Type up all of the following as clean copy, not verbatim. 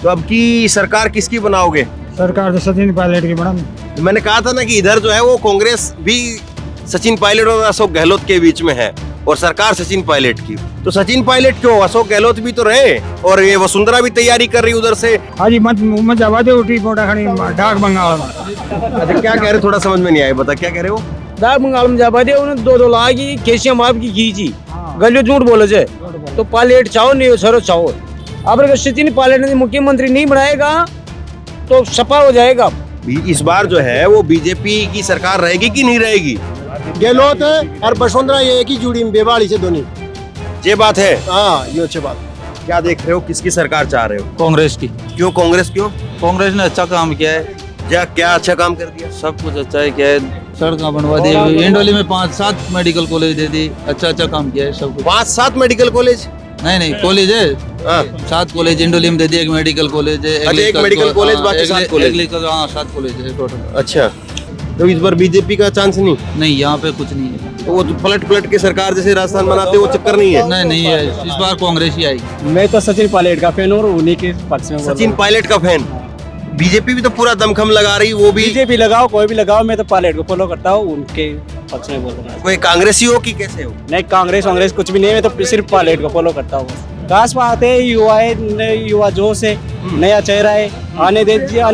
तो अब की सरकार किसकी बनाओगे? सरकार तो सचिन पायलट की बना। मैंने कहा था ना कि इधर जो है वो कांग्रेस भी सचिन पायलट और अशोक गहलोत के बीच में है और सरकार सचिन पायलट की। तो सचिन पायलट क्यों, अशोक गहलोत भी तो रहे और ये वसुंधरा भी तैयारी कर रही उधर से। हाजी मत आवाज़ उठी पोटा खड़ी डाक बंगाल में। अच्छा क्या कह रहे, थोड़ा समझ में नहीं आया, बता क्या कह रहे हो? डाक बंगाल में जा पाते उन्हें 2-2 लाख की केशियम आपकी खींची गलियों झूठ बोले जे तो पायलट चाहो नहीं सरो चाहो। अब अगर सचिन पायलट ने मुख्यमंत्री नहीं बनाएगा तो सपा हो जाएगा। इस बार जो है वो बीजेपी की सरकार रहेगी कि नहीं रहेगी? गहलोत और वसुंधरा ये एक ही जुड़ी में बेवाड़ी से दोनों। ये बात है। हाँ ये अच्छी बात। क्या देख रहे हो, किसकी सरकार चाह रहे हो? कांग्रेस की। क्यों कांग्रेस, क्यों? कांग्रेस ने अच्छा काम किया है। क्या अच्छा काम कर दिया? सब कुछ अच्छा है, क्या है, सड़क बनवा दी, इंडोली में 5-7 मेडिकल कॉलेज दे दी, अच्छा काम किया है सब कुछ। 5-7 मेडिकल कॉलेज? नहीं कॉलेज है, 7 कॉलेज इंडोली में दे दी, एक मेडिकल कॉलेज है, एक मेडिकल कॉलेज, बाकी 7 कॉलेज। 7 कॉलेज है टोटल। अच्छा, तो इस बार बीजेपी का चांस नहीं, यहाँ पे कुछ नहीं है। तो वो पलट के सरकार जैसे राजस्थान बनाते वो चक्कर नहीं है? नहीं है, इस बार कांग्रेस ही आएगी। मैं तो सचिन पायलट का फैन और उन्हीं के पक्ष में। सचिन पायलट का फैन। बीजेपी भी तो पूरा दमखम लगा रही, वो भी। बीजेपी लगाओ कोई भी लगाओ, मैं तो पायलट को फॉलो करता हूँ, उनके पक्ष में बोल रहा हूँ। कोई कांग्रेसी हो कि कैसे हो? नहीं कांग्रेस कुछ भी नहीं, मैं तो सिर्फ पायलट को फॉलो करता हूँ। खास बात है युवा जोश है, नया चेहरा है, आने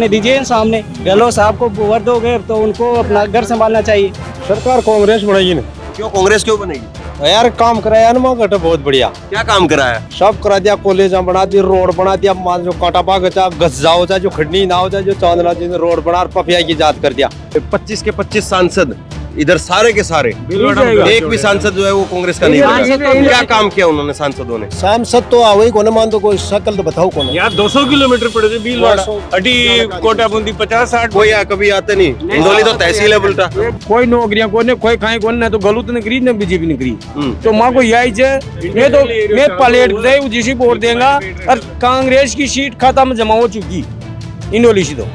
दीजिए सामने। गहलोत साहब को वोट दोगे तो उनको अपना घर संभालना चाहिए। सरकार कांग्रेस बनाएगी ना। क्यों कांग्रेस क्यों बनेगी? यार काम कराया ना मगर बहुत बढ़िया। क्या काम कराया? सब करा दिया, कॉलेज बना दिया, रोड बना दिया, मान जो कांटा बाग घस जाओ जो खड़नी ना हो जो चांदना जी ने रोड बना पफिया की जात कर दिया। 25 के 25 सांसद इधर सारे के सारे, एक भी सांसद जो है वो कांग्रेस का नहीं है। क्या काम किया उन्होंने सांसदों ने? सांसद तो वही कोने मान तो कोई शकल तो बताओ कौन। यार 200 किलोमीटर पड़े थे भीलवाड़ा, अडी कोटा बूंदी 50-60। कोई कभी आते नहीं। इंदौली तो तहसील है उल्टा। कोई नौकरियां कोने कोई खाए कोने ना तो गलत ने करी ना बीजेपी ने करी। तो मां को यही है, मैं पायलट दे जिसी वोट देगा। और कांग्रेस की सीट खाता में जमा हो चुकी इंडोली से, तो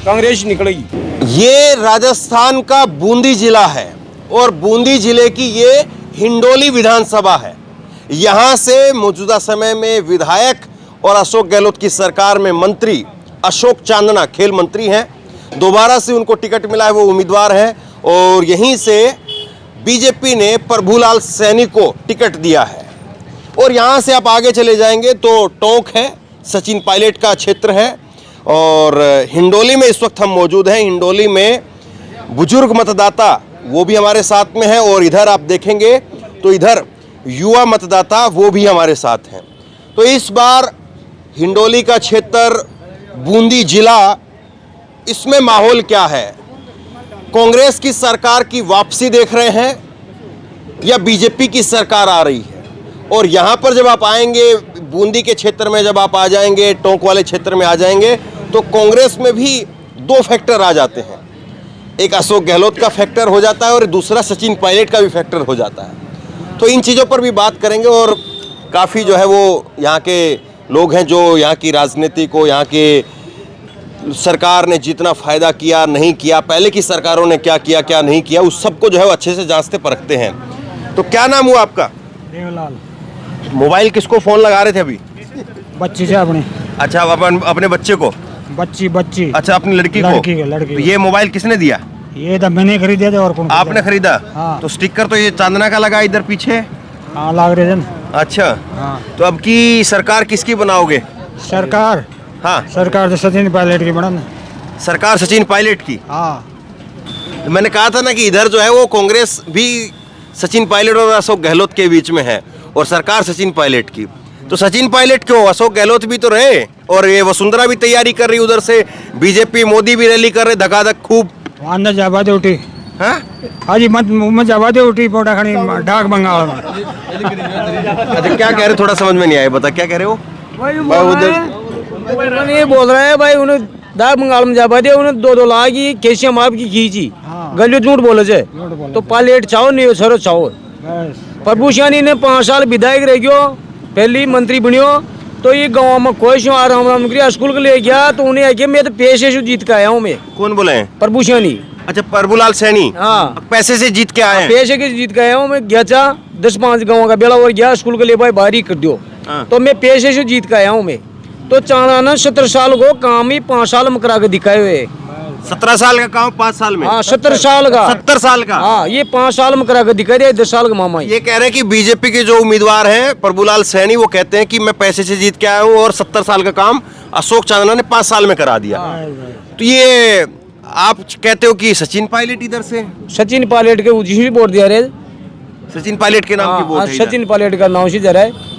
कांग्रेस निकलेगी। ये राजस्थान का बूंदी जिला है और बूंदी जिले की ये हिंडोली विधानसभा है। यहाँ से मौजूदा समय में विधायक और अशोक गहलोत की सरकार में मंत्री अशोक चांदना खेल मंत्री हैं। दोबारा से उनको टिकट मिला है, वो उम्मीदवार हैं। और यहीं से बीजेपी ने प्रभुलाल सैनी को टिकट दिया है। और यहाँ से आप आगे चले जाएंगे तो टोंक है, सचिन पायलट का क्षेत्र है। और हिंडोली में इस वक्त हम मौजूद हैं। हिंडोली में बुजुर्ग मतदाता वो भी हमारे साथ में है। और इधर आप देखेंगे तो इधर युवा मतदाता वो भी हमारे साथ हैं। तो इस बार हिंडोली का क्षेत्र, बूंदी जिला, इसमें माहौल क्या है? कांग्रेस की सरकार की वापसी देख रहे हैं या बीजेपी की सरकार आ रही है? और यहाँ पर जब आप आएंगे बूंदी के क्षेत्र में, जब आप आ जाएंगे टोंक वाले क्षेत्र में आ जाएंगे तो कांग्रेस में भी 2 फैक्टर आ जाते हैं। एक अशोक गहलोत का फैक्टर हो जाता है और दूसरा सचिन पायलट का भी फैक्टर हो जाता है। तो इन चीज़ों पर भी बात करेंगे। और काफ़ी जो है वो यहाँ के लोग हैं जो यहाँ की राजनीति को, यहाँ के सरकार ने जितना फ़ायदा किया नहीं किया, पहले की सरकारों ने क्या किया क्या नहीं किया, उस सबको जो है वो अच्छे से जांचते परखते हैं। तो क्या नाम हुआ आपका? देवलाल। मोबाइल किसको फ़ोन लगा रहे थे अभी? बच्ची से अपने। अच्छा, अपने बच्चे को? बच्ची। अच्छा, अपनी लड़की को? लड़की। तो ये मोबाइल किसने दिया? ये तो मैंने खरीदे थे। और कौन? आपने खरीदा? हाँ। तो स्टिकर तो ये चांदना का लगा इधर पीछे। हाँ लाग रहे थे। अच्छा, हाँ। तो अब की सरकार किसकी बनाओगे? सरकार? हाँ, सरकार तो सचिन पायलट की बना। सरकार सचिन पायलट की। हाँ, तो मैंने कहा था ना कि इधर जो है वो कांग्रेस भी सचिन पायलट और अशोक गहलोत के बीच में है और सरकार सचिन पायलट की। तो सचिन पायलट क्यों, अशोक गहलोत भी तो रहे और ये वसुंधरा भी तैयारी कर रही उधर से। बीजेपी मोदी भी रैली कर रहे धकाधक खूब। अंदर आवाज़ उठी। हाँ हाजी मत आवाज़ उठी पोटा खड़ी डाक बंगाल में। अच्छा क्या कह रहे, थोड़ा समझ में नहीं आया, बता क्या कह रहे हो? ये बोल रहे हैं भाई उन्हें डाक बंगाल में जा पाते उन्हें 2-2 लाख की केशियम आपकी खींची गलियों झूठ बोले जे तो पायलट चाहो नहीं सरो चाहो। प्रभु सैनी ने 5 साल विधायक रह गयो, पहली मंत्री बनियो। तो ये गाँव में कोई शो राम स्कूल के लिए गया तो उन्हें आगे मैं तो पैसे से जीत के आया हूँ। मैं कौन बोले हैं? प्रभु सैनी। अच्छा, प्रभुलाल सैनी। हाँ, पैसे से जीत के आए हैं? पैसे के जीत के आया हूँ मैं। गया था 10-5 गाँव का बेड़ा और गया स्कूल के लिए भाई बाहरी कर दो। तो मैं पैसे से जीत के आया हूँ मैं। तो चांदना 17 साल को काम ही 5 साल में करा के दिखाए हुए। 17 साल का काम 5 साल में? हाँ 17 साल का। 70 साल का? हाँ ये 5 साल में करा के दिखा दिया, 10 साल का मामा। ये कह रहे हैं कि बीजेपी के जो उम्मीदवार हैं प्रभुलाल सैनी, वो कहते हैं कि मैं पैसे से जीत के आया हूँ और 70 साल का काम अशोक चांदना ने 5 साल में करा दिया। तो ये आप कहते हो कि सचिन पायलट इधर से? सचिन पायलट के उसी वोट दिया रहे। सचिन पायलट के नाम की वोट है इधर। सचिन पायलट का नाम से जा रहा है।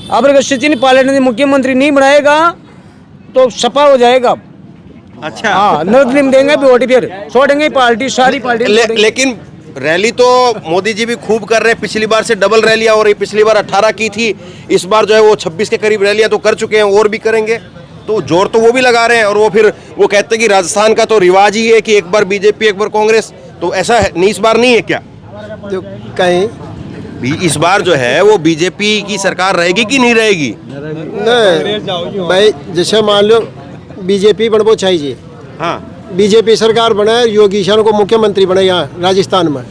अब अगर सचिन पायलट ने मुख्यमंत्री नहीं बनाएगा तो सपा हो जाएगा। अच्छा। हाँ नजलिम देंगे वोट, फिर छोड़ेंगे पार्टी, सारी पार्टी। लेकिन रैली तो मोदी जी भी खूब कर रहे हैं। पिछली बार से डबल रैलियां हो रही। पिछली बार 18 की थी, इस बार जो है वो 26 के करीब रैलियां तो कर चुके हैं, और भी करेंगे। तो जोर तो वो भी लगा रहे हैं। और वो फिर वो कहते हैं कि राजस्थान का तो रिवाज ही है कि एक बार बीजेपी एक बार कांग्रेस। तो ऐसा है नहीं, इस बार नहीं है क्या? तो कहीं इस बार जो है वो बीजेपी की सरकार रहेगी कि नहीं रहेगी? नहीं भाई, जैसे मान लो बीजेपी बनबो चाहिए। हाँ। बीजेपी सरकार बने, योगी शरण को मुख्यमंत्री बने यहाँ राजस्थान में।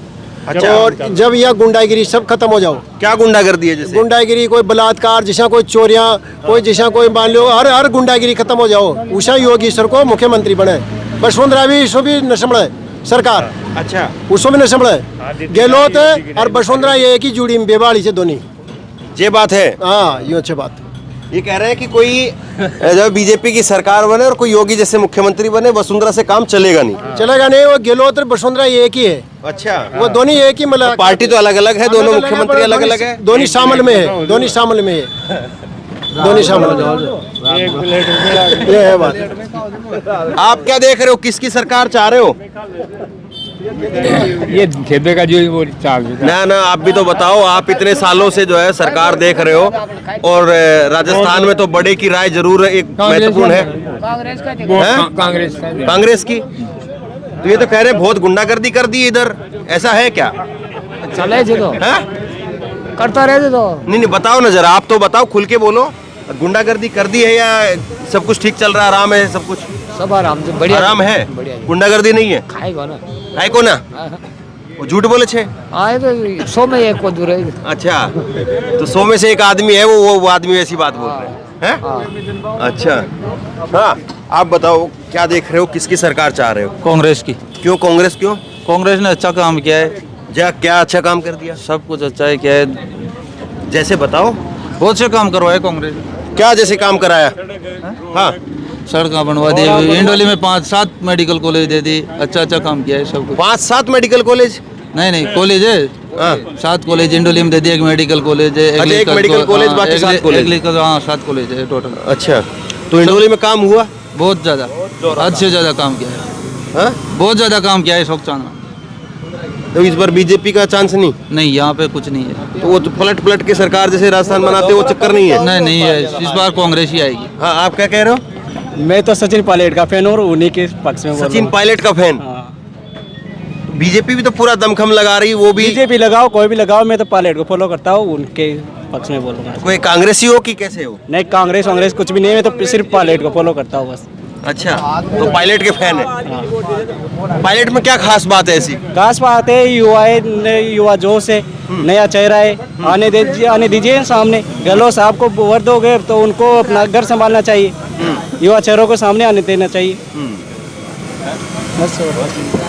अच्छा। और जब यह गुंडागिरी सब खत्म हो जाओ। क्या गुंडागर्दी है? जैसे गुंडागिरी, कोई बलात्कार, जैसा कोई चोरियां, कोई जैसा कोई मान लो, हर गुंडागिरी खत्म हो जाओ, उषा योगी सर को मुख्यमंत्री बने। वसुंधरा भी इसको भी न संभले सरकार। अच्छा। उसको भी न संभले। गहलोत और वसुंधरा ये एक ही जुड़ी में बेवाड़ी से दोनों। ये बात है। हाँ ये अच्छी बात। ये कह रहे हैं कि कोई जब बीजेपी की सरकार बने और कोई योगी जैसे मुख्यमंत्री बने, वसुंधरा से काम चलेगा नहीं। चलेगा नहीं, वो गहलोत और वसुंधरा एक ही है। अच्छा। वो दोनों एक ही मतलब पार्टी तो अलग अलग है, दोनों मुख्यमंत्री अलग अलग है। दोनों शामिल में है, दोनों शामिल में है, दोनों शामिल में। ये है बात। आप क्या देख रहे हो, किसकी सरकार चाह रहे हो? ये खेबे का जो वो चाल ना ना, आप भी तो बताओ। आप इतने सालों से जो है सरकार देख रहे हो, और राजस्थान में तो बड़े की राय जरूर एक महत्वपूर्ण है। कांग्रेस की। तो ये तो कह रहे हैं बहुत गुंडागर्दी कर दी इधर, ऐसा है क्या? चले तो हैं? करता रहे तो। नहीं बताओ ना जरा, आप तो बताओ, खुल के बोलो। गुंडागर्दी कर दी है या सब कुछ ठीक चल रहा है, आराम है सब कुछ? सब आराम से बढ़िया, आराम है, बढ़िया। गुंडागर्दी नहीं है? खाएगा ना, है को ना? वो झूठ बोले छे? आए तो 100 में एक को दूर है। अच्छा, तो 100 में से एक आदमी है वो आदमी ऐसी बात बोल रहे हैं? अच्छा। हाँ, आप बताओ क्या देख रहे हो, किसकी सरकार चाह रहे हो? कांग्रेस की। क्यों कांग्रेस? क्यों? कांग्रेस ने अच्छा काम किया है। क्या अच्छा काम कर दिया? सब कुछ अच्छा है, क्या है, जैसे बताओ। बहुत से काम करवाए कांग्रेस। क्या जैसे काम कराया? हाँ, सड़कें बनवा दी, इंडोली में 5-7 मेडिकल कॉलेज दे दी, अच्छा काम किया है सब कुछ। 5-7 मेडिकल कॉलेज? नहीं कॉलेज है। हाँ। 7 कॉलेज इंडोली में दे दिया, एक मेडिकल कॉलेज है। अच्छा, एक मेडिकल कॉलेज, बाकी 7 कॉलेज। हाँ 7 कॉलेज है टोटल। अच्छा, तो इंडोली में काम हुआ? बहुत ज्यादा, हद से ज्यादा काम किया है। हाँ? बहुत ज्यादा काम किया है अशोक चांदना। तो इस बार बीजेपी का चांस नहीं? नहीं, यहाँ पे कुछ नहीं है। तो वो तो पलट के सरकार जैसे राजस्थान बनाते वो चक्कर नहीं है? नहीं है, इस बार कांग्रेस ही आएगी। हाँ, आप क्या कह रहे हो? मैं तो सचिन पायलट का फैन और उन्हीं के पक्ष में बोल रहा सचिन हूँ। पायलट का फैन? बीजेपी भी तो पूरा दमखम लगा रही, वो भी। बीजेपी लगाओ, कोई भी लगाओ, मैं तो पायलट को फॉलो करता हूँ, उनके पक्ष में बोलूँगा। कोई कांग्रेसी हो कि कैसे हो? नहीं, कांग्रेस कुछ भी नहीं है, मैं तो सिर्फ पायलट को फॉलो करता हूँ बस। अच्छा, तो पायलट के फैन है। पायलट में क्या खास बात है ऐसी? खास बात है, युवा जोश है, नया चेहरा है, आने दीजिए सामने। गहलोत साहब को वोट दोगे तो उनको अपना घर संभालना चाहिए, युवा चेहरों को सामने आने देना चाहिए।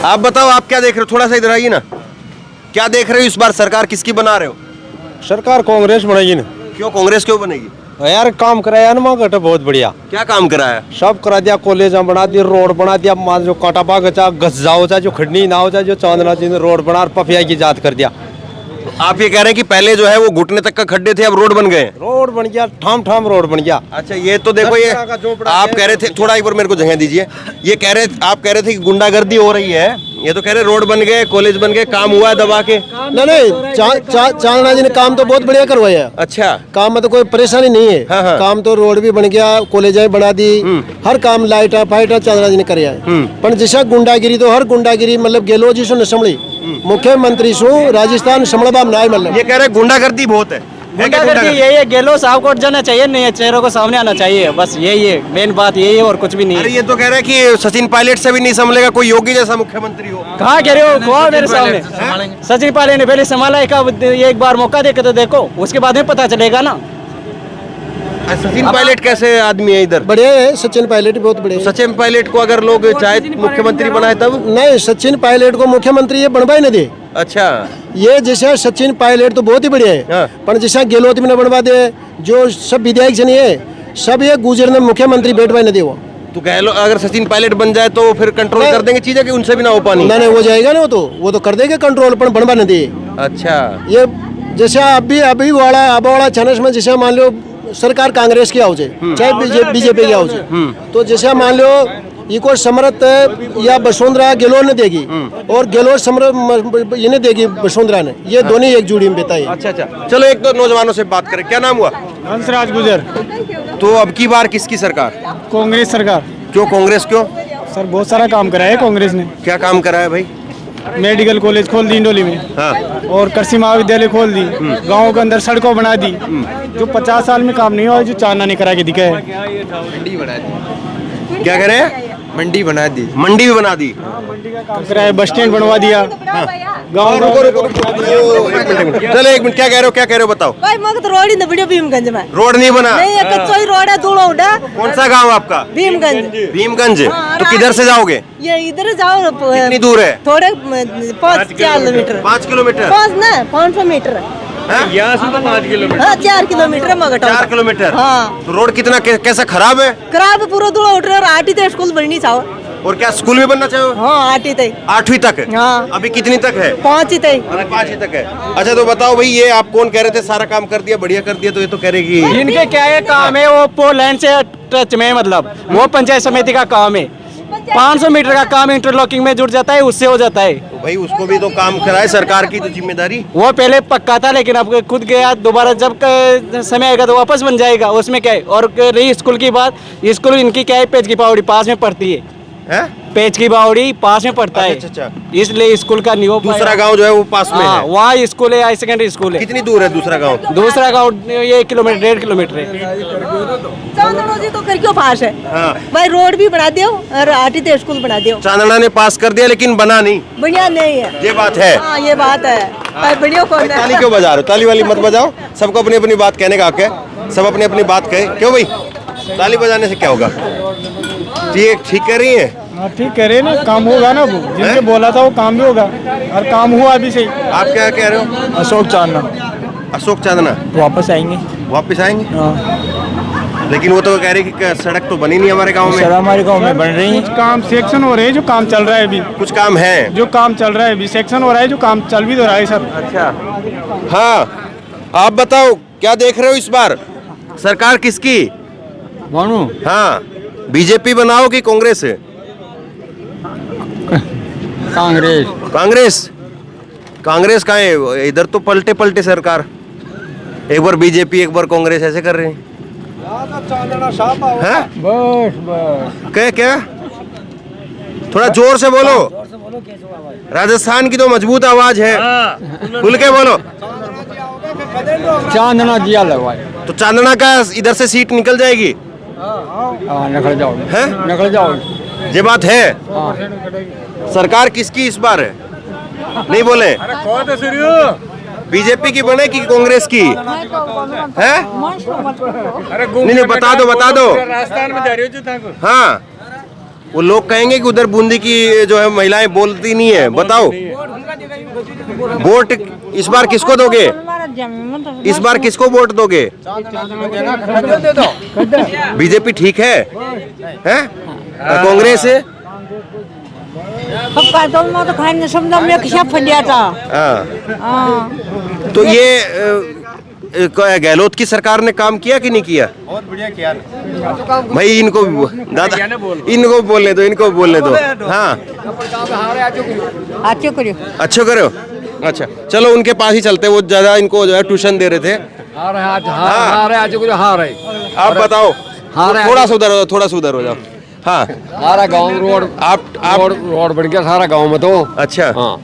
आप बताओ, आप क्या देख रहे हो? थोड़ा सा इधर आइए ना। क्या देख रहे हो इस बार सरकार किसकी बना रहे हो? सरकार कांग्रेस बनेगी ना। क्यों कांग्रेस क्यों बनेगी? यार काम कराया ना गट बहुत बढ़िया। क्या काम कराया? सब करा दिया, कॉलेज बना दिया, रोड बना दिया, मान जो काटा बाग घस जाओ जो खड़नी ना हो जो चांदना जी ने रोड बना, पफिया की जात कर दिया। आप ये कह रहे हैं कि पहले जो है वो घुटने तक का खड्डे थे, अब रोड बन गए? रोड बन गया, ठाम रोड बन गया। अच्छा, ये तो देखो, ये आप कह रहे थे, थोड़ा एक बार मेरे को जगह दीजिए। ये कह रहे, आप कह रहे थे कि गुंडागर्दी हो रही है, ये तो कह रहे रोड बन गए, कॉलेज बन गए, काम हुआ है दबा के। नहीं, चांदना जी ने काम तो बहुत बढ़िया करवाया। अच्छा, काम में तो कोई परेशानी नहीं है। हाँ। काम तो रोड भी बन गया, कॉलेज बना दी, हर काम लाइटा फाइटा चांदना जी ने कराया। पर जैसा गुंडागिरी तो हर गुंडागिरी मतलब गहलोत जी सो न संभली, मुख्यमंत्री सो राजस्थान संभलवा में नहीं मतलब। ये कह रहे गुंडागर्दी बहुत है। गुंडागर्दी यही है, गहलोत साहब को जाना चाहिए, नए चेहरों को सामने आना चाहिए, बस यही है मेन बात, यही है और कुछ भी नहीं अरे है। ये तो कह रहे हैं कि सचिन पायलट से भी नहीं संभलेगा, कोई योगी जैसा मुख्यमंत्री हो। कहाँ कह रहे हो? कौन मेरे सामने? सचिन पायलट ने पहले संभाला, एक बार मौका देके तो देखो, उसके बाद में पता चलेगा ना। सचिन पायलट कैसे आदमी है इधर? बढ़िया है, सचिन पायलट बहुत बढ़िया है। सचिन पायलट को अगर लोग चाहे मुख्यमंत्री बनाए तब? नहीं, सचिन पायलट को मुख्यमंत्री ये बनवा ही नहीं दे। अच्छा, ये जैसे सचिन पायलट तो बहुत ही बढ़िया है, हाँ। पर जैसा गहलोत में न बनवा दे, जो सब विधायक जन है सब ये गुजर ने मुख्यमंत्री बैठवा नहीं दे। वो तो गहलोत अगर सचिन पायलट बन जाए तो फिर कंट्रोल कर देंगे चीजें कि उनसे भी ना हो पानी? नहीं हो जाएगा ना, वो तो कर देंगे कंट्रोल, पर बनवा नहीं दे। अच्छा, ये जैसे अभी वाला चानस में जैसे मान लो सरकार कांग्रेस की आओ चाहे बीजेपी की आओ, तो जैसे मान लो इको समर्थ या वसुंधरा गहलोत ने देगी और गहलोत समर्थ ये ने देगी वसुंधरा ने, ये दोनों एक जोड़ी में बताइए। अच्छा अच्छा, चलो एक दो नौजवानों से बात करें। क्या नाम हुआ? हंसराज गुजर। तो अब की बार किसकी सरकार? कांग्रेस सरकार। क्यों कांग्रेस क्यों? सर बहुत सारा काम करा है कांग्रेस ने। क्या काम करा है भाई? मेडिकल कॉलेज खोल दी इंडोली में, हाँ। और कृषि महाविद्यालय खोल दी, गाँव के अंदर सड़कों बना दी। जो 50 साल में काम नहीं हुआ, जो चांदा नहीं करा के दिखा है। क्या करे? मंडी बना दी। मंडी भी बना दी। काम करा है, बस स्टैंड बनवा दिया। गाँव चलो एक मिनट, क्या कह रहे हो बताओ। भाई मग तो रोड ही ना बढ़िया भीमगंज में। रोड नहीं बना? नहीं, एक कच्चा ही रोड है, धूल उड़ा। कौन सा गांव आपका? भीमगंज। भीमगंज। हाँ, तो किधर से जाओगे? ये इधर जाओ। कितनी दूर है? थोड़े 5 किलोमीटर। 5 किलोमीटर? 5 ना 500 मीटर। यहाँ से तो 5 किलोमीटर। हाँ 4 किलोमीटर मगर 4 किलोमीटर। हाँ, तो रोड कितना कैसा खराब है? खराब है, पूरा धूल उठ रहा है। और आटी तो स्कूल बननी चाहो। और क्या स्कूल में बनना चाहिए? हाँ आटी तक। 8वीं तक? हाँ। अभी कितनी तक है? 5 ही तक। अरे 5 ही तक है। अच्छा तो बताओ भाई, ये आप कौन कह रहे थे सारा काम कर दिया, बढ़िया कर दिया, तो ये तो कह रहे कि इनके क्या है काम है, वो पोल लाइन से टच में, मतलब वो पंचायत समिति का काम है। 500 मीटर का काम इंटरलॉकिंग में जुड़ जाता है, उससे हो जाता है। तो भाई उसको भी तो काम कराए, सरकार की तो जिम्मेदारी। वो पहले पक्का था, लेकिन अब खुद गया, दोबारा जब समय आएगा तो वापस बन जाएगा, उसमें क्या है। और रही स्कूल की बात, स्कूल इनकी क्या है, पेज की पावड़ी पास में पड़ती है। पेज की बावड़ी पास में पड़ता है, अच्छा। इसलिए स्कूल का नहीं हो पाया। दूसरा गांव जो है वो पास में है? वहाँ स्कूल है, हाई सेकेंडरी स्कूल है। कितनी दूर है दूसरा गांव? दूसरा गांव ये 1 किलोमीटर 1.5 किलोमीटर है। चांदना जी तो कर क्यों पास है? हाँ। भाई रोड भी बना दियो और आटी तो स्कूल बना दियो। चांदना ने पास कर दिया लेकिन बना नहीं। बढ़िया नहीं है, ये बात है। हाँ ये बात है। भाई बढ़िया कौन है? ताली क्यों बजा रहे हो? ताली वाली मत बजाओ, सबको अपनी अपनी बात कहने का हक है, सब अपनी अपनी बात कहे। क्यों भाई, ताली बजाने से क्या होगा? ठीक कह रही है? हाँ ठीक कह रहे हैं ना, काम होगा ना, वो जिनके बोला था वो काम भी होगा, और काम हुआ अभी से। आप क्या कह रहे हो? अशोक चांदना अशोक चांदना वापस आएंगे। वापस आएंगे? हाँ, लेकिन वो तो कह रहे कि सड़क तो बनी नहीं हमारे गांव में। हमारे गांव में बन रही है। कुछ काम सेक्शन हो रहे हैं, जो काम चल रहा है अभी। कुछ काम है जो काम चल रहा है अभी, सेक्शन हो रहा है, जो काम चल भी तो रहा है सर। अच्छा हाँ, आप बताओ क्या देख रहे हो इस बार सरकार किसकी? हाँ, बीजेपी बनाओ कि कांग्रेस? कांग्रेस। कांग्रेस? कांग्रेस का है इधर तो पलटे पलटे सरकार, एक बार बीजेपी एक बार कांग्रेस ऐसे कर रहे हैं। हैं? बस क्या थोड़ा जोर से बोलो, राजस्थान की तो मजबूत आवाज है, खुल के बोलो। चांदना दिया लगवाए तो चांदना का इधर से सीट निकल जाएगी? निकल जाओ, हैं? निकल जाओ। ये बात है। सरकार किसकी इस बार है? नहीं बोले? बीजेपी की बने कि कांग्रेस की? है? नहीं बता दो। राजस्थान में जा रही हो ठाकुर? हाँ, वो लोग कहेंगे कि उधर बूंदी की जो है महिलाएं बोलती नहीं है। बताओ वोट इस बार किसको दोगे? इस बार किसको वोट दोगे? बीजेपी ठीक है? हैं? कांग्रेस है? तो खाने समझा मैं क्या फंडिया था। तो ये गहलोत की सरकार ने काम किया कि नहीं किया? बहुत बढ़िया किया भाई इनको दादा इनको बोलने दो। हाँ अच्छे करो। अच्छा चलो उनके पास ही चलते, वो ज्यादा इनको जो है ट्यूशन दे रहे थे। आप बताओ, थोड़ा सुधर हो जाओ। हाँ सारा गांव रोड आप रोड बढ़ गया सारा गांव में तो। अच्छा हाँ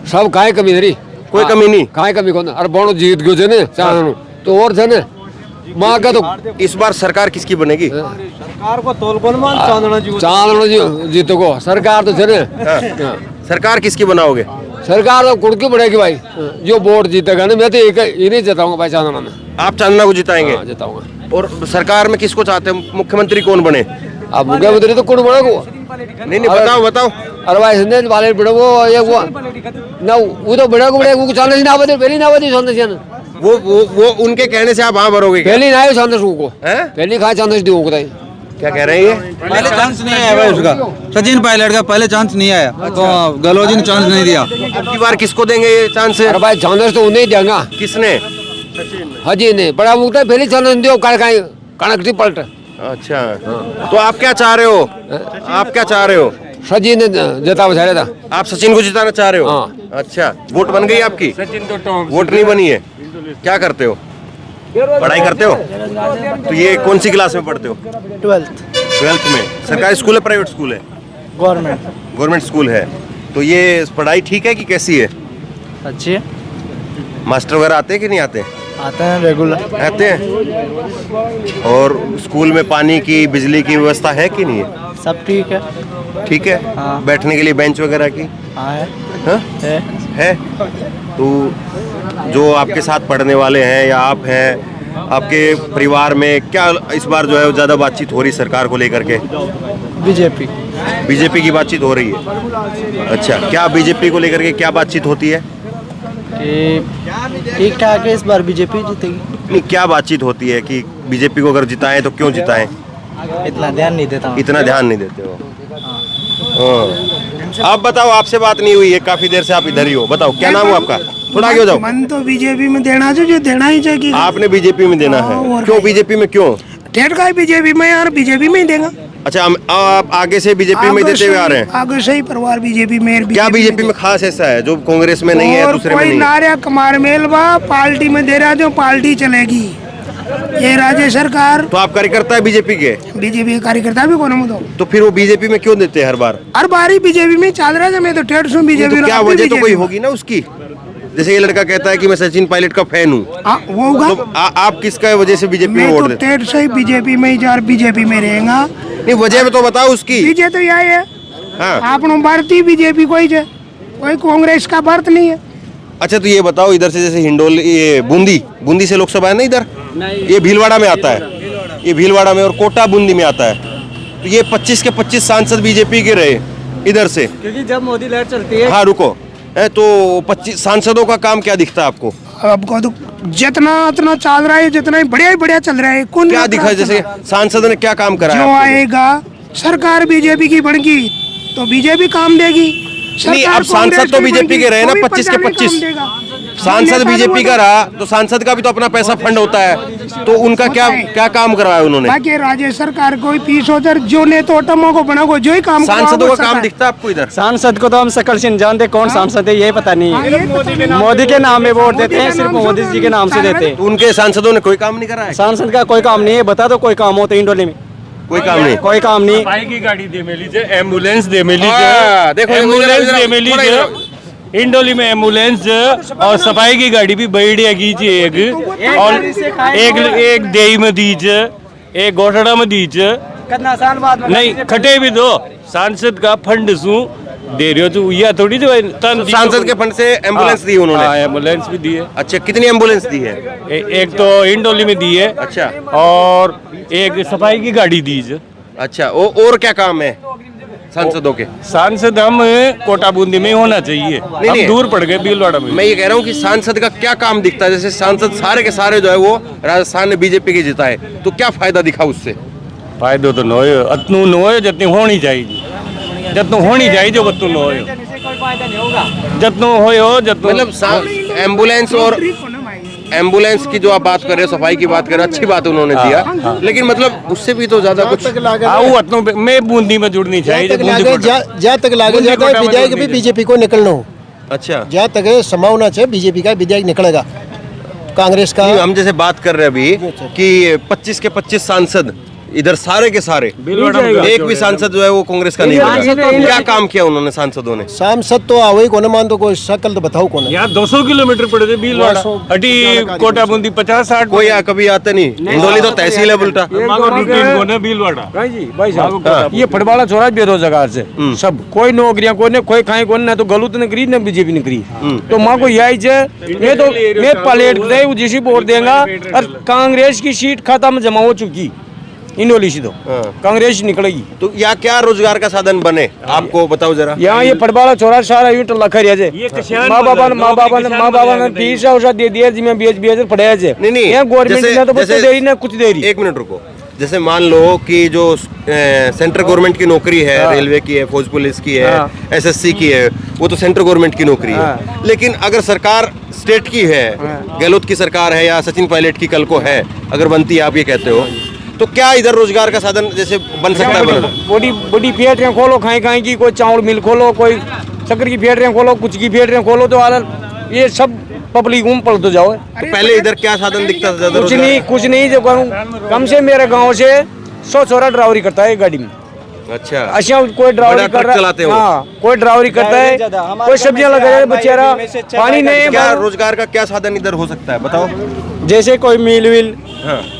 सब काहे कमी धरी, कोई कमी नहीं? काहे कमी कौन? अरे बोनो जीत गयो ने चांदनो तो और थे ने मां का तो। इस बार सरकार किसकी बनेगी? सरकार को तोल कौन मान? चांदनो जी जीतो को सरकार तो थे ने। सरकार किसकी बनाओगे? सरकार तो कुड़की बढ़ेगी भाई। जो वोट जीतेगा ना, मैं तो एक इन्हें जिताऊंगा भाई, चांदना में। आप चांदना को जिताएंगे? हाँ, जिताऊंगा। और सरकार में किसको चाहते हैं, मुख्यमंत्री कौन बने? अब मुख्यमंत्री तो कुड़ बढ़ेगा। नहीं बताओ बताओ। अरे भाई संदेश वाले बढ़े वो ये वो ना, वो तो बढ़ेगा वो चांदना ना बदल पहली ना बदल संदेश वो उनके कहने से आप वहाँ भरोगे क्या? पहली ना आयो संदेश को हैं? पहली खा संदेश दी होगा। क्या कह रहे हैं ये? पहले चांस नहीं आया भाई उसका, सचिन पायलट का पहले चांस नहीं आया, तो गहलोत ने चांस नहीं दिया। अब की बार किसको देंगे ये चांस? अरे भाई संदेश तो उन्हें देंगा। किसने? हाजी ने बड़ा मुक्ता पहली संदेश दियो कणक सी पलट। अच्छा, तो आप क्या चाह रहे हो? आप क्या चाह रहे हो? सचिन ने जिता बचाया था। आप सचिन को जिताना चाह रहे हो? हाँ। अच्छा, वोट बन गई आपकी? सचिन तो वोट नहीं बनी है। क्या करते हो? पढ़ाई करते हो? तो ये कौन सी क्लास में पढ़ते हो? 12th में। सरकारी स्कूल है, प्राइवेट स्कूल है? गवर्नमेंट स्कूल है। तो ये पढ़ाई ठीक है कि कैसी है? अच्छी है। मास्टर वगैरह आते हैं कि नहीं आते? आते हैं रेगुलर। आते हैं। और स्कूल में पानी की, बिजली की व्यवस्था है कि नहीं है? सब ठीक है। ठीक है। हाँ। बैठने के लिए बेंच वगैरह की? हाँ है। हाँ? है। तो जो आपके साथ पढ़ने वाले हैं या आप हैं, आपके परिवार में क्या इस बार जो है ज़्यादा बातचीत हो रही सरकार को लेकर के? बीजेपी की बातचीत हो रही है। अच्छा, क्या बीजेपी को लेकर के क्या बातचीत होती है? ठीक ठाक है, इस बार बीजेपी जीतेगी। नहीं, क्या बातचीत होती है कि बीजेपी को अगर जिताएं तो क्यों जिताएं? इतना ध्यान नहीं देता। इतना ध्यान नहीं देते हो? हाँ। आप बताओ, आपसे बात नहीं हुई है, काफी देर से आप इधर ही हो। बताओ क्या नाम हो आपका? थोड़ा आगे हो जाओ। मन तो बीजेपी में देना चाहिए, जो देना ही चाहिए। आपने बीजेपी में देना है? क्यों बीजेपी में क्यों? ठेठ का बीजेपी में यार, बीजेपी में ही देगा। अच्छा, आप आगे से बीजेपी में देते हुए आ रहे हैं? आगे से ही परिवार बीजेपी में। क्या बीजेपी में खास ऐसा है जो कांग्रेस में नहीं है, दूसरे में नहीं है? नारिया कमार मेलवा पार्टी में दे रहा, जो पार्टी चलेगी ये राज्य सरकार। तो आप कार्यकर्ता है बीजेपी के? बीजेपी का कार्यकर्ता भी कौन हूँ। तो फिर वो बीजेपी में क्यों देते हैं हर बार? ही बीजेपी में चल रहा है। मैं तो ठेठ सुन बीजेपी। तो क्या वजह तो कोई होगी ना उसकी? जैसे ये लड़का कहता है कि मैं सचिन पायलट का फैन हूँ, वो होगा। तो आप किसका वजह से बीजेपी में वोट देते? ठेठ से बीजेपी में ही बीजेपी में रहेगा। नहीं, वजह में तो बताओ उसकी। बीजेपी तो यही है। हाँ। आप भारतीय बीजेपी कोई कांग्रेस का भारत नहीं है। अच्छा, तो ये बताओ, इधर से जैसे हिंडोली, ये बूंदी से लोकसभा है ना इधर, ये भीलवाड़ा में आता है, ये भीलवाड़ा में, और कोटा बूंदी में आता है। तो ये 25 के 25 सांसद बीजेपी के रहे इधर से, क्योंकि जब मोदी लहर चलती है। हाँ रुको, तो 25 सांसदों का काम क्या दिखता है आपको? आपको तो जितना इतना चल रहा है, जितना ही बढ़िया चल रहा है। कौन क्या दिखा? जैसे सांसद ने क्या काम करा? जो आएगा सरकार बीजेपी की बनेगी तो बीजेपी काम देगी। नहीं, अब सांसद तो बीजेपी के रहे ना, 25 के 25 सांसद बीजेपी का रहा, तो सांसद का भी तो अपना पैसा फंड होता है, तो उनका क्या काम करवाया उन्होंने? बाकी राज्य सरकार कोई 20,000 जो ने तो टमो को बना को जो ही काम। सांसदों का काम दिखता है आपको इधर? सांसद को तो हम सकल से जानते, कौन सांसद है ये पता नहीं है। मोदी के नाम में वोट देते हैं, सिर्फ मोदी जी के नाम से देते हैं। तो उनके सांसदों ने कोई काम नहीं करा है? सांसद का कोई काम नहीं है। बता दो कोई काम हो तो इंडोली में कोई काम नहीं। कोई काम नहीं। सफाई की गाड़ी दे में लीजिए, एम्बुलेंस दे में हाँ, लीजिए, देखो, एम्बुलेंस दे में थोड़ा लीजिए। इंडोली में एम्बुलेंस और सफाई की गाड़ी भी बढ़िया कीजिए एक, और एक देई में दीजिए, एक गोठड़ा में दीजिए। कितना साल बाद नहीं, खटे भी दो। सांसद का फंड सु दे रहे हो तो यह थोड़ी जो सांसद के फंड से एम्बुलेंस दी उन्होंने? हाँ, एम्बुलेंस भी दी है। अच्छा, कितनी एम्बुलेंस दी है? एक तो इंडोली में दी है। अच्छा, और एक सफाई की गाड़ी दी है। अच्छा, और क्या काम है सांसदों के? सांसद हम कोटा बूंदी में होना चाहिए, हम दूर पड़ गए भीलवाड़ा में। मैं ये कह रहा हूँ कि सांसद का क्या काम दिखता है? जैसे सांसद सारे के सारे जो है वो राजस्थान में बीजेपी के जिताए, तो क्या फायदा दिखा उससे? फायदो तो नो अतनू नो जितनी होनी चाहिए, जितनो होनी चाहिए जो बत्तू नो जितनो हो जितनो। मतलब एम्बुलेंस की जो आप बात कर रहे हो, सफाई की बात कर रहे हो, अच्छी बात उन्होंने दिया, लेकिन मतलब उससे भी तो ज्यादा कुछ मैं बूंदी में जुड़नी चाहिए। जहाँ तक लागे जाता है विधायक भी बीजेपी को निकलना हो। अच्छा, जहाँ तक संभावना है बीजेपी का विधायक निकलेगा। कांग्रेस का हम जैसे बात कर रहे हैं अभी कि 25 के 25 सांसद इधर सारे के सारे जाएगा। एक भी सांसद जो है वो कांग्रेस का नहीं बना। क्या काम किया उन्होंने सांसदों ने? सांसद तो आवई को मान तो कोई शकल तो बताओ कौन है। यहाँ 200 किलोमीटर पड़े थे भीलवाड़ा, हटी कोटा बूंदी 50-60। कोई यहाँ कभी आता नहीं। हिंडोली तो तहसील है उल्टा। भीलवाड़ा भाई साहब ये फटवाड़ा छोड़ा बेरोजगार से सब, कोई नौकरियां कोई ने, कोई खाए कोई ना, तो गलत ने करी ना बीजेपी ने करी। तो माँ को यही मैं पलेट दे जिसी वोट देगा। और कांग्रेस की सीट खाता में जमा हो चुकी इंडोली से, तो कांग्रेस निकलेगी। तो यहाँ क्या रोजगार का साधन बने आपको बताओ जरा। यहाँ ये फटवाड़ा छोरा सारा यूं टल्ला खरिया जे माँ बाबा ने फीस औसा दे दिया जी, मैं बेच पढ़ाया जे। नहीं यहाँ गवर्नमेंट ने तो बच्चे दे रही ना कुछ दे रही। एक मिनट रुको। जैसे मान लो कि जो सेंट्रल गवर्नमेंट की नौकरी है, रेलवे की है, फौज पुलिस की है, एसएससी की है, वो तो सेंट्रल गवर्नमेंट की नौकरी है। लेकिन अगर सरकार स्टेट की है, गहलोत की सरकार है या सचिन पायलट की कल को है, अगर बनती है, आप ये कहते हो, तो क्या इधर रोजगार का साधन जैसे बन सकता है? बड़ी बड़ी फैक्ट्रियाँ खोलो, खाई की, कोई चावल मिल खोलो, कोई शक्कर की फैक्ट्रियाँ खोलो, कुछ की फैक्ट्रियाँ खोलो, तो ये सब पब्लिक में पल तो जाओ। तो पहले इधर क्या साधन दिखता था? कुछ नहीं जो करूँ, कम से मेरे गांव से 100 छोरा ड्राइवरी करता है गाड़ी में। अच्छा कोई ड्राइवरी कर रहा है, हाँ, कोई ड्राइवरी करता है, कोई सब्जियां लगा रहा है बेचारा, पानी नहीं। क्या रोजगार का क्या साधन इधर हो सकता है बताओ? जैसे कोई मिल विल,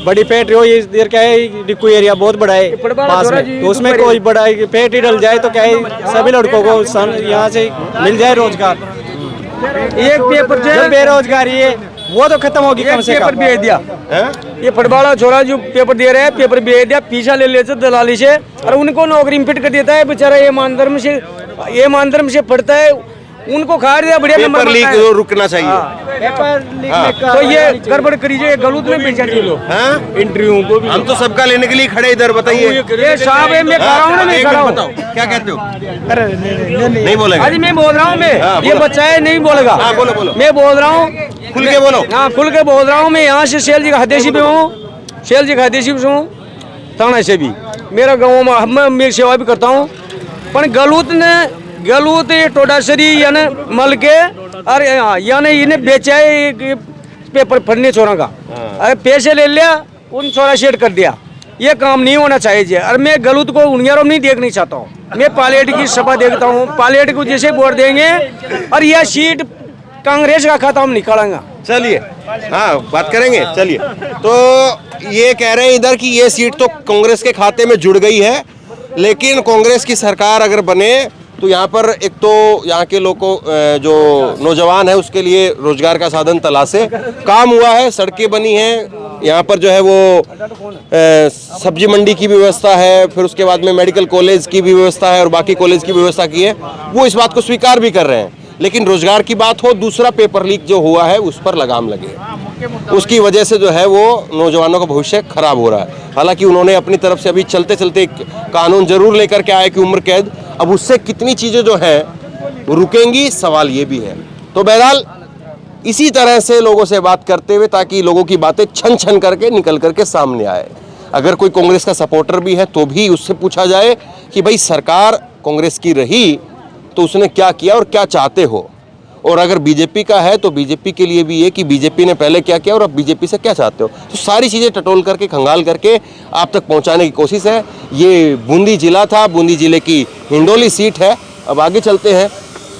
बड़ी फैक्ट्री हो, इधर क्या है डिक्कू एरिया बहुत बड़ा है पास में, तो उसमें कोई बड़ा फैक्ट्री डल जाए तो क्या है सभी लड़कों को यहाँ से मिल जाए रोजगार। एक पेपर जो बेरोजगारी है वो तो खत्म होगी कम से कम। भेज दिया ये फटवाड़ा छोरा जो पेपर दे रहे हैं, पेपर भेज दिया, पीछा ले लेते दलाली से, और उनको नौकरी में फिट कर देता है बेचारा। ये ईमानदार से पढ़ता है, उनको खा दिया बढ़िया पेपर लीक रुकना चाहिए। पेपर लीक तो ये गड़बड़ करी जो गलत में बेचा लोग इंटरव्यू को भी हम तो सबका लेने के लिए खड़े इधर। बताइए ये साहब है, मैं खा रहा हूँ ना, मैं खा रहा हूँ। बताओ क्या कहते हो? नहीं बोलेगा? अजी मैं बोल रहा हूँ, मैं ये बच्चा है नहीं बोलेगा। बोलो बोलो, मैं बोल रहा हूँ, खुल के बोलो। हाँ खुल के बोल रहा हूँ। मैं यहाँ से शैल जी का हदेशी भी हूँ, शैल जी का हदेशी भी हूँ, थाना से भी मेरा गाँव में मैं सेवा भी करता हूँ। पर गलूत टोडासरी यानी मल के और यानी इन्हें बेचा है पेपर पढ़ने छोरा का, अरे पैसे ले लिया, उन छोरा शेड कर दिया। ये काम नहीं होना चाहिए। और मैं गलूत को उनियारों नहीं देखना चाहता हूँ, मैं पार्लियामेंट की सभा देखता हूँ। पार्लियामेंट को जैसे वोट देंगे और यह सीट कांग्रेस का खाता हम निकालेंगे। चलिए हाँ बात करेंगे। चलिए तो ये कह रहे हैं इधर कि ये सीट तो कांग्रेस के खाते में जुड़ गई है, लेकिन कांग्रेस की सरकार अगर बने तो यहाँ पर एक तो यहाँ के लोगों जो नौजवान है उसके लिए रोजगार का साधन तलाशे, काम हुआ है, सड़कें बनी हैं, यहाँ पर जो है वो सब्जी मंडी की भी व्यवस्था है, फिर उसके बाद में मेडिकल कॉलेज की भी व्यवस्था है और बाकी कॉलेज की व्यवस्था की है। वो इस बात को स्वीकार भी कर रहे हैं। लेकिन रोजगार की बात हो, दूसरा पेपर लीक जो हुआ है उस पर लगाम लगे, उसकी वजह से जो है वो नौजवानों का भविष्य खराब हो रहा है। हालांकि उन्होंने अपनी तरफ से अभी चलते चलते कानून जरूर लेकर के आए कि उम्र कैद, अब उससे कितनी चीज़ें जो हैं रुकेंगी, सवाल ये भी है। तो बहरहाल इसी तरह से लोगों से बात करते हुए, ताकि लोगों की बातें छन छन करके निकल करके सामने आए। अगर कोई कांग्रेस का सपोर्टर भी है तो भी उससे पूछा जाए कि भाई सरकार कांग्रेस की रही तो उसने क्या किया और क्या चाहते हो, और अगर बीजेपी का है तो बीजेपी के लिए भी ये कि बीजेपी ने पहले क्या किया और अब बीजेपी से क्या चाहते हो। तो सारी चीज़ें टटोल करके खंगाल करके आप तक पहुंचाने की कोशिश है। ये बूंदी जिला था, बूंदी जिले की हिंडोली सीट है। अब आगे चलते हैं,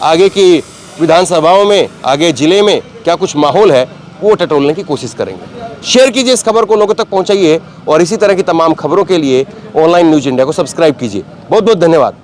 आगे की विधानसभाओं में, आगे जिले में क्या कुछ माहौल है वो टटोलने की कोशिश करेंगे। शेयर कीजिए इस खबर को, लोगों तक पहुँचाइए, और इसी तरह की तमाम खबरों के लिए ऑनलाइन न्यूज़ इंडिया को सब्सक्राइब कीजिए। बहुत बहुत धन्यवाद।